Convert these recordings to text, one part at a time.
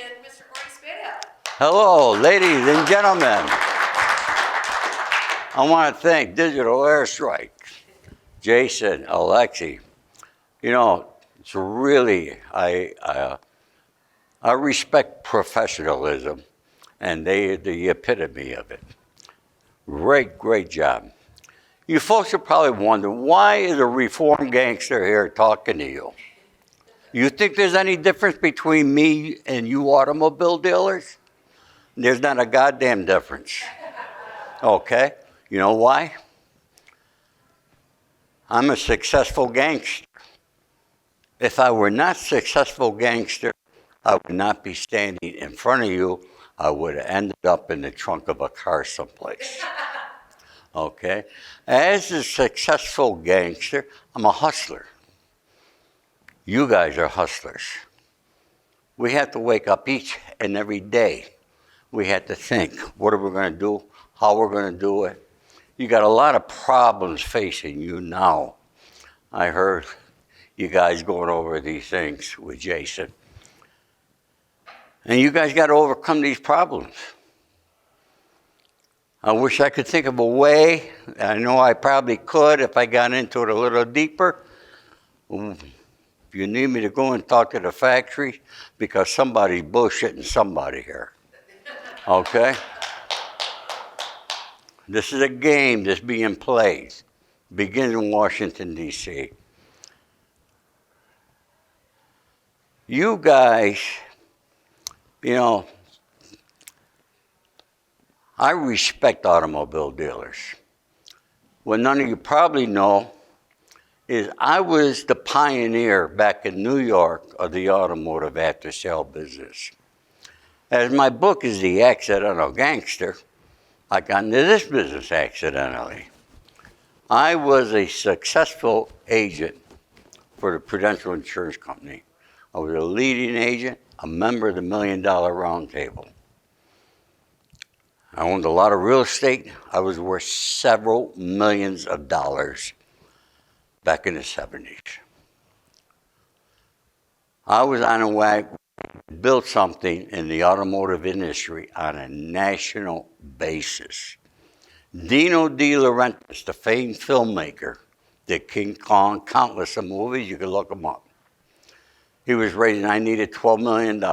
and Mr. Ori Spado. Hello, ladies and gentlemen. I want to thank Digital Airstrike, Jason, Alexi. You know, it's really, I respect professionalism, and they're the epitome of it. Great job. You folks are probably wondering, why is a reformed gangster here talking to you? You think there's any difference between me and you automobile dealers? There's not a goddamn difference. Okay? You know why? I'm a successful gangster. If I were not successful gangster, I would not be standing in front of you. I would have ended up in the trunk of a car someplace. Okay? As a successful gangster, I'm a hustler. You guys are hustlers. We have to wake up each and every day. We have to think, what are we going to do? How we're going to do it? You got a lot of problems facing you now. I heard you guys going over these things with Jason. And you guys got to overcome these problems. I wish I could think of a way. I know I probably could if I got into it a little deeper. If you need me to go and talk to the factory, because somebody's bullshitting somebody here. Okay? This is a game that's being played. Begins in Washington, D.C. You guys, you know, I respect automobile dealers. What none of you probably know is I was the pioneer back in New York of the automotive after-sale business. As my book is The Accidental Gangster, I got into this business accidentally. I was a successful agent for the Prudential Insurance Company. I was a leading agent, a member of the $1 Million Round Table. I owned a lot of real estate. I was worth several millions of dollars back in the 70s. I was on a way to build something in the automotive industry on a national basis. Dino De Laurentiis, the famed filmmaker, did King Kong, countless of movies. You can look them up. He was raising, I needed $12 million.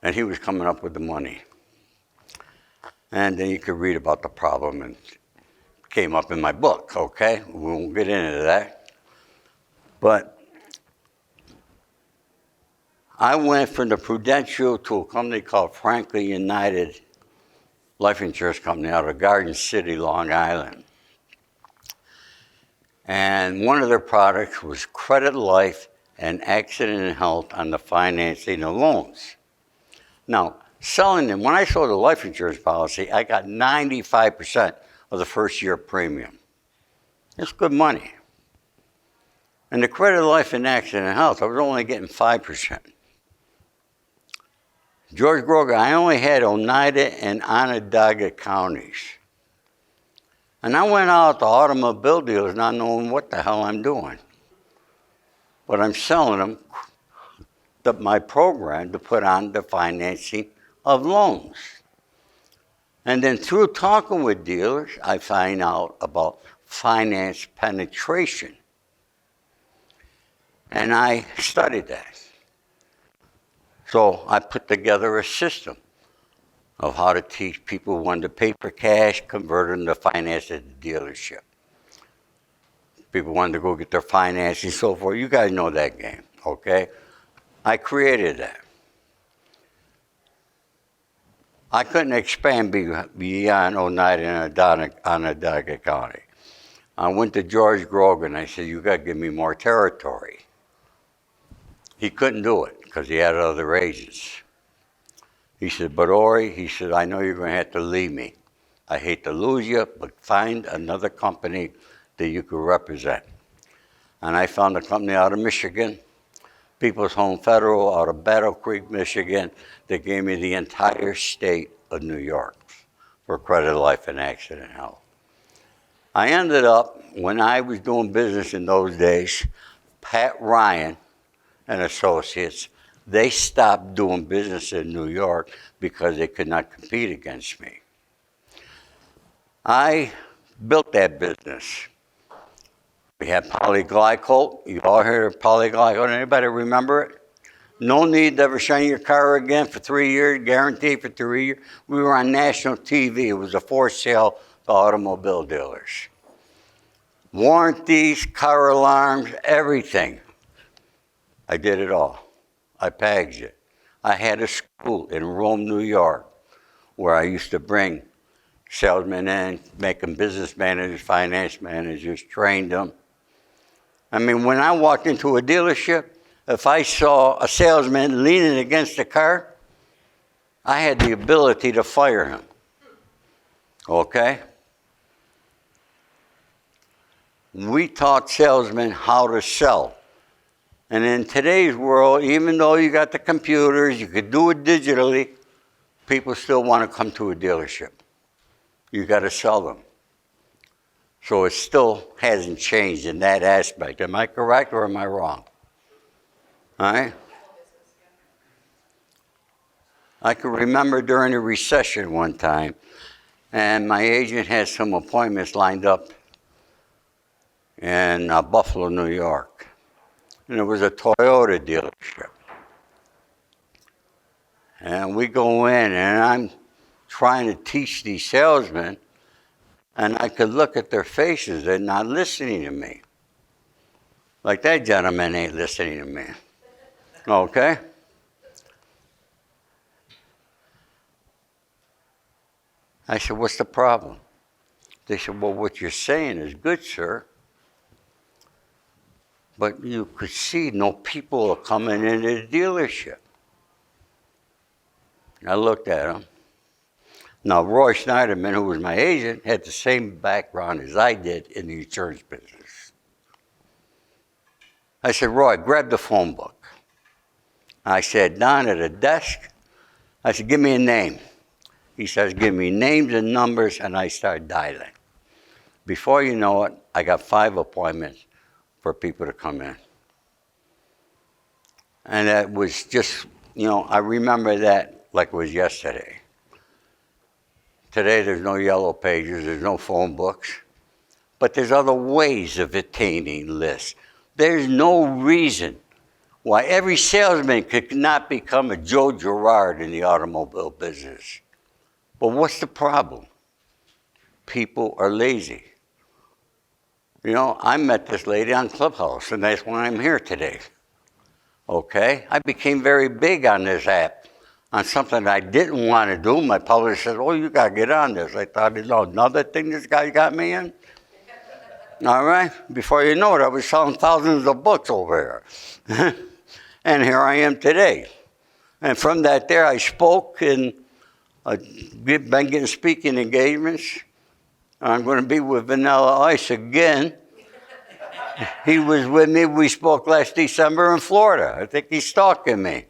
And he was coming up with the money. And then you could read about the problem, and it came up in my book, okay? We won't get into that. But I went from the Prudential to a company called Franklin United Life Insurance Company out of Garden City, Long Island. And one of their products was credit life and accident and health on the financing of loans. Now, selling them, when I sold a life insurance policy, I got 95% of the first year premium. That's good money. And the credit life and accident and health, I was only getting 5%. George Grogan, I only had Oneida and Onondaga counties. And I went out to automobile dealers not knowing what the hell I'm doing. But I'm selling them my program to put on the financing of loans. And then through talking with dealers, I find out about finance penetration. And I studied that. So I put together a system of how to teach people who wanted to pay for cash, convert them to finance at the dealership. People wanted to go get their financing and so forth. You guys know that game, okay? I created that. I couldn't expand beyond Oneida and Onondaga County. I went to George Grogan. I said, you got to give me more territory. He couldn't do it because he had other agents. He said, but Ori, he said, I know you're going to have to leave me. I hate to lose you, but find another company that you could represent. And I found a company out of Michigan, People's Home Federal out of Battle Creek, Michigan, that gave me the entire state of New York for credit, life, and accident health. I ended up, when I was doing business in those days, Pat Ryan and Associates They stopped doing business in New York because they could not compete against me. I built that business. We had polyglycol. You all heard of polyglycol? Anybody remember it? No need to ever shine your car again for 3 years, guaranteed for 3 years. We were on national TV. It was a forced sale to automobile dealers. Warranties, car alarms, everything. I did it all. I packaged it. I had a school in Rome, New York, where I used to bring salesmen in, make them business managers, finance managers, trained them. I mean, when I walked into a dealership, if I saw a salesman leaning against a car, I had the ability to fire him. Okay? We taught salesmen how to sell. And in today's world, even though you got the computers, you could do it digitally, people still want to come to a dealership. You got to sell them. So it still hasn't changed in that aspect. Am I correct or am I wrong? All right? I can remember during a recession one time, and my agent had some appointments lined up in Buffalo, New York. And it was a Toyota dealership. And we go in, and I'm trying to teach these salesmen, and I could look at their faces. They're not listening to me. Like that gentleman ain't listening to me. Okay? I said, what's the problem? They said, well, what you're saying is good, sir. But you could see no people are coming into the dealership. I looked at him. Now, Roy Schneiderman, who was my agent, had the same background as I did in the insurance business. I said, Roy, grab the phone book. I sat down at a desk. I said, give me a name. He says, give me names and numbers, and I start dialing. Before you know it, I got 5 appointments for people to come in. And that was just, I remember that like it was yesterday. Today, there's no yellow pages, there's no phone books, but there's other ways of attaining lists. There's no reason why every salesman could not become a Joe Girard in the automobile business. But what's the problem? People are lazy. I met this lady on Clubhouse, and that's why I'm here today. Okay? I became very big on this app, on something I didn't want to do. My publisher said, oh, you got to get on this. I thought, another thing this guy got me in? All right? Before you know it, I was selling thousands of books over here. And here I am today. And from that there, I spoke, and I've been getting speaking engagements. I'm going to be with Vanilla Ice again. He was with me. We spoke last December in Florida. I think he's stalking me.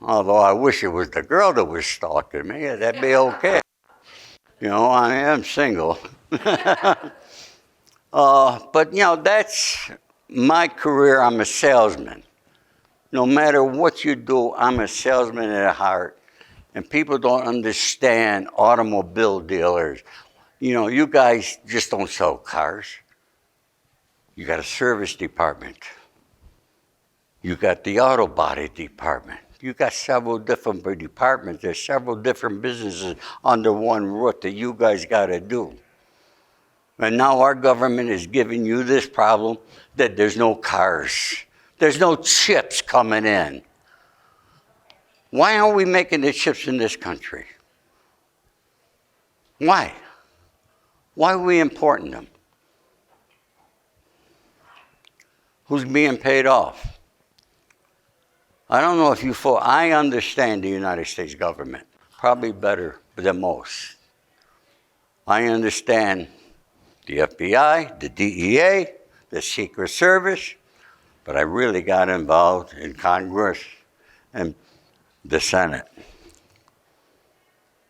Although I wish it was the girl that was stalking me. That'd be okay. I am single. But, that's my career. I'm a salesman. No matter what you do, I'm a salesman at heart. And people don't understand automobile dealers. You guys just don't sell cars. You got a service department. You got the auto body department. You got several different departments. There's several different businesses under one roof that you guys got to do. And now our government is giving you this problem that there's no cars. There's no chips coming in. Why aren't we making the chips in this country? Why? Why are we importing them? Who's being paid off? I don't know if I understand the United States government, probably better than most. I understand the FBI, the DEA, the Secret Service, but I really got involved in Congress and the Senate.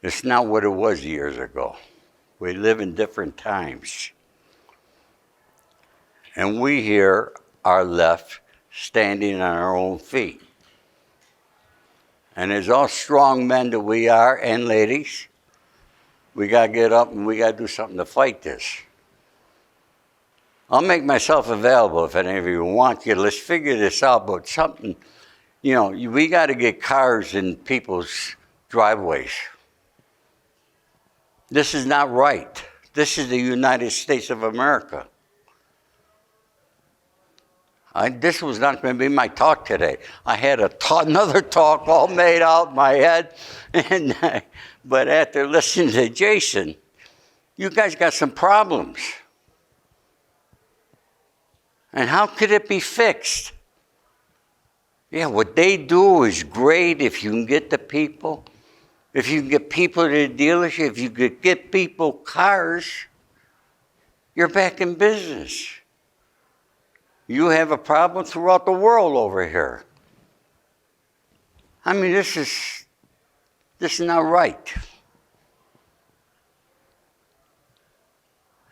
It's not what it was years ago. We live in different times. And we here are left standing on our own feet. And as all strong men that we are, and ladies, we got to get up and we got to do something to fight this. I'll make myself available if any of you want you. Let's figure this out, but something, we got to get cars in people's driveways. This is not right. This is the United States of America. This was not going to be my talk today. I had another talk all made out in my head, but after listening to Jason, you guys got some problems. And how could it be fixed? Yeah, what they do is great if you can get the people. If you can get people to the dealership, if you could get people cars, you're back in business. You have a problem throughout the world over here. I mean, this is not right.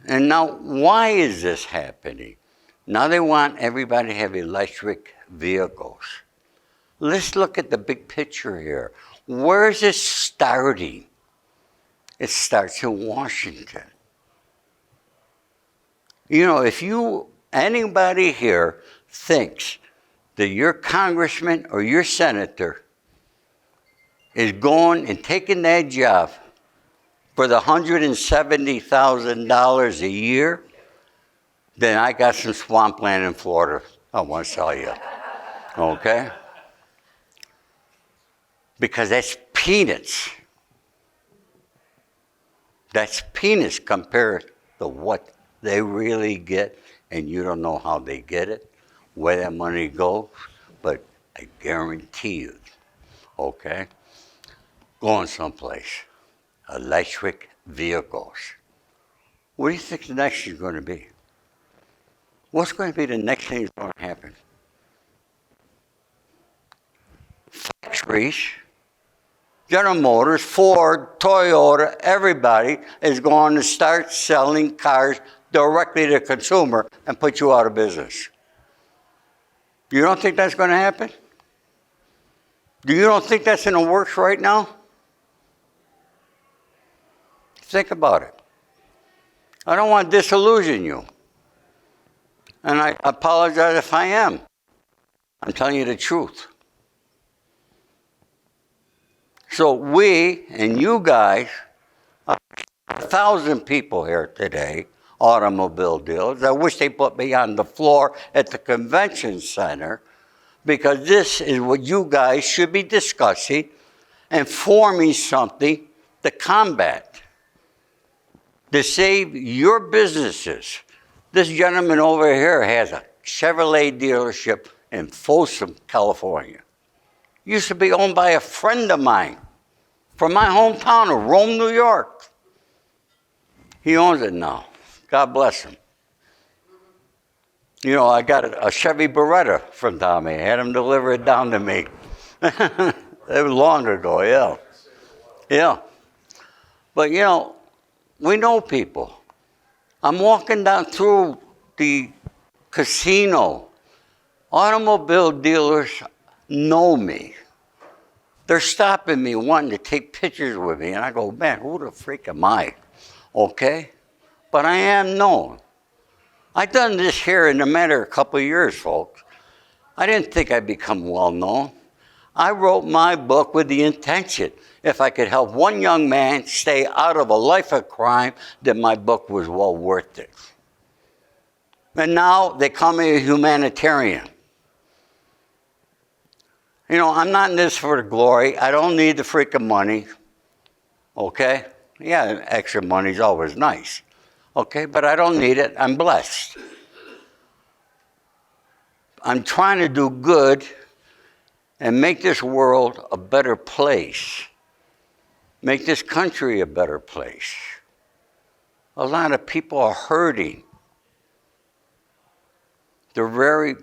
And now, why is this happening? Now they want everybody to have electric vehicles. Let's look at the big picture here. Where is this starting? It starts in Washington. If anybody here thinks that your congressman or your senator is going and taking that job for the $170,000 a year, then I got some swampland in Florida I want to sell you. Okay? Because that's peanuts. That's peanuts compared to what they really get, and you don't know how they get it, where that money goes, but I guarantee you, okay, going someplace, electric vehicles. What do you think the next is going to be? What's going to be the next thing that's going to happen? Factories, General Motors, Ford, Toyota, everybody is going to start selling cars directly to the consumer and put you out of business. You don't think that's going to happen? You don't think that's in the works right now? Think about it. I don't want to disillusion you. And I apologize if I am. I'm telling you the truth. So we and you guys, 1,000 people here today, automobile dealers. I wish they put me on the floor at the convention center, because this is what you guys should be discussing and forming something to combat, to save your businesses. This gentleman over here has a Chevrolet dealership in Folsom, California. Used to be owned by a friend of mine from my hometown of Rome, New York. He owns it now. God bless him. I got a Chevy Beretta from Tommy. I had him deliver it down to me. It was long ago, yeah. Yeah. But, we know people. I'm walking down through the casino. Automobile dealers know me. They're stopping me, wanting to take pictures with me. And I go, man, who the freak am I? Okay? But I am known. I've done this here in a matter of a couple of years, folks. I didn't think I'd become well known. I wrote my book with the intention, if I could help one young man stay out of a life of crime, that my book was well worth it. And now they call me a humanitarian. I'm not in this for the glory. I don't need the freaking money. Okay? Yeah, extra money's always nice. Okay? But I don't need it. I'm blessed. I'm trying to do good and make this world a better place. Make this country a better place. A lot of people are hurting. A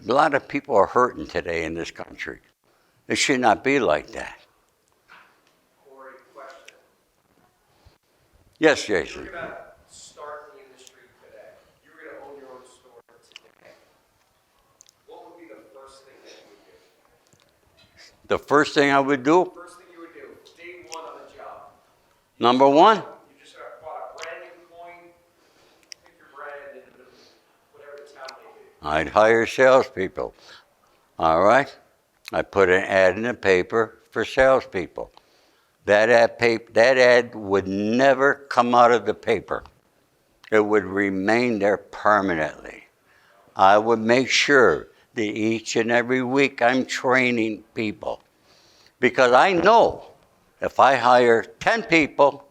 lot of people are hurting today in this country. It should not be like that. Ori, question. Yes, Jason. You're going to start in the industry today. You're going to own your own store today. What would be the first thing The first thing I would do, First thing you would do, day one on the job. number one, You just bought a brand new coin, pick your brand, and whatever the town may be. I'd hire salespeople. All right? I put an ad in the paper for salespeople. That ad would never come out of the paper. It would remain there permanently. I would make sure that each and every week I'm training people. Because I know if I hire 10 people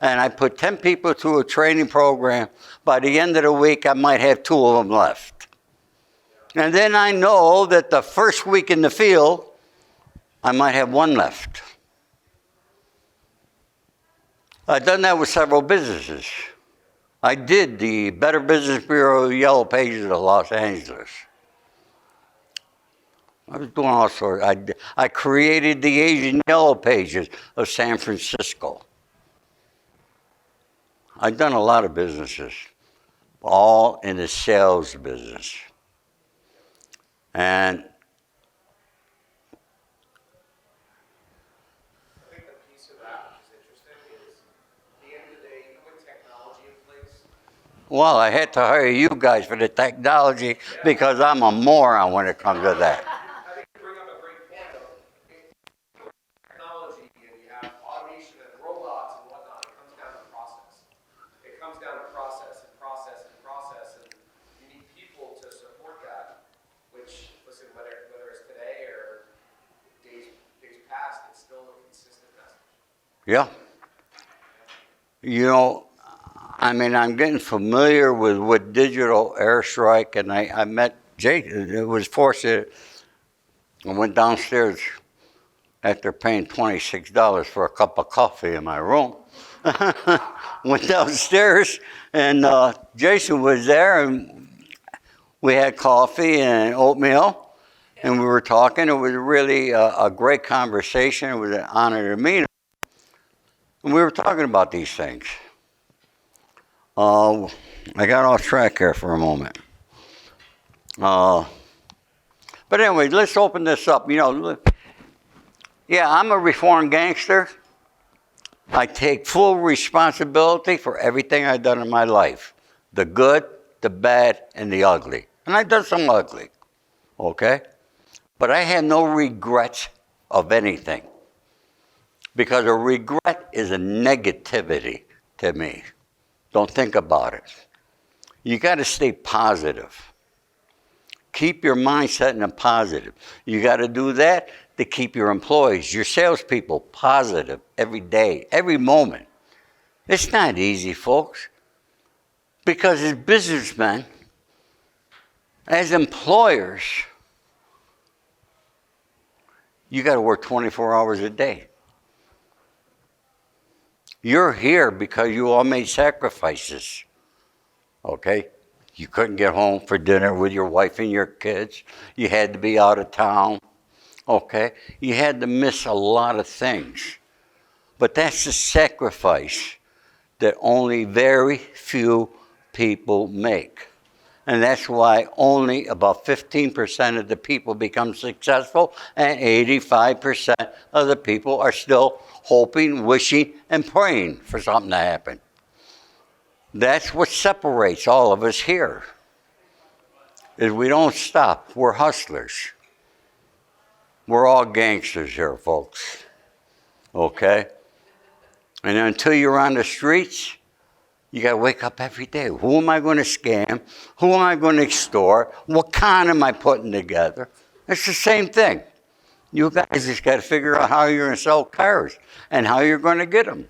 and I put 10 people through a training program, by the end of the week I might have 2 of them left. And then I know that the first week in the field, I might have 1 left. I've done that with several businesses. I did the Better Business Bureau Yellow Pages of Los Angeles. I was doing all sorts. I created the Asian Yellow Pages of San Francisco. I've done a lot of businesses, all in the sales business. And I think the piece of that which is interesting is, at the end of the day, you put technology in place. well, I had to hire you guys for the technology because I'm a moron when it comes to that. I think you bring up a great point of technology, and you have automation and robots and whatnot. It comes down to process. It comes down to process and process and process, and you need people to support that. Which, listen, whether it's today or days past, it's still a consistent message. Yeah. You know, I mean, I'm getting familiar with digital airstrike, and I met Jake. It was fortunate. I went downstairs after paying $26 for a cup of coffee in my room. Went downstairs, and Jason was there, and we had coffee and oatmeal, and we were talking. It was really a great conversation. It was an honor to meet him. And we were talking about these things. I got off track here for a moment. But anyway, let's open this up. You know, yeah, I'm a reformed gangster. I take full responsibility for everything I've done in my life. The good, the bad, and the ugly. And I've done some ugly, okay? But I have no regrets of anything. Because a regret is a negativity to me. Don't think about it. You got to stay positive. Keep your mindset in a positive. You got to do that to keep your employees, your salespeople, positive every day, every moment. It's not easy, folks. Because as businessmen, as employers, you got to work 24 hours a day. You're here because you all made sacrifices, okay? You couldn't get home for dinner with your wife and your kids. You had to be out of town, okay? You had to miss a lot of things. But that's the sacrifice that only very few people make. And that's why only about 15% of the people become successful, and 85% of the people are still hoping, wishing, and praying for something to happen. That's what separates all of us here, is we don't stop. We're hustlers. We're all gangsters here, folks. Okay? And until you're on the streets, you got to wake up every day. Who am I going to scam? Who am I going to extort? What con am I putting together? It's the same thing. You guys just got to figure out how you're going to sell cars and how you're going to get them.